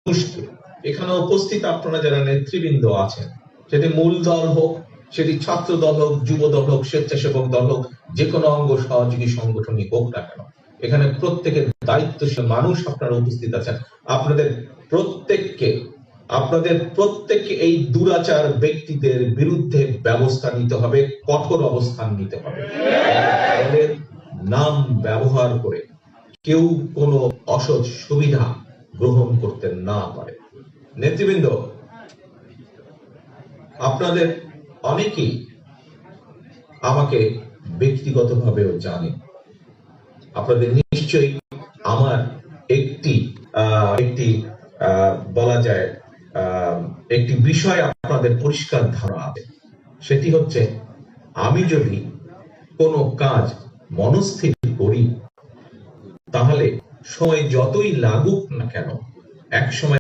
মানুষকে, এখানে উপস্থিত আপনারা যারা নেতৃবৃন্দ আছেন, সেটি মূল দল হোক, সেটি ছাত্র দল হোক, যুব দল হোক, স্বেচ্ছাসেবক দল হোক, যে কোনো অঙ্গ সহযোগী সংগঠনই হোক না কেন, এখানে প্রত্যেকের দায়িত্বশীল মানুষ আপনারা উপস্থিত আছেন। আপনাদের প্রত্যেককে এই দুরাচার ব্যক্তিদের বিরুদ্ধে ব্যবস্থা নিতে হবে, কঠোর অবস্থান নিতে হবে। দলের নাম ব্যবহার করে কেউ কোনো অসৎ সুবিধা গ্রহণ করতে না পারে। নেতৃবৃন্দ, আপনাদের অনেকেই আমাকে ব্যক্তিগতভাবেও জানেন। আপনাদের নিশ্চয়ই আমার একটি বলা যায় একটি বিষয় আপনাদের পরিষ্কার ধারণা আছে, সেটি হচ্ছে আমি যদি কোনো কাজ মনস্থির করি, তাহলে সময় যতই লাগুক না কেন, এক সময়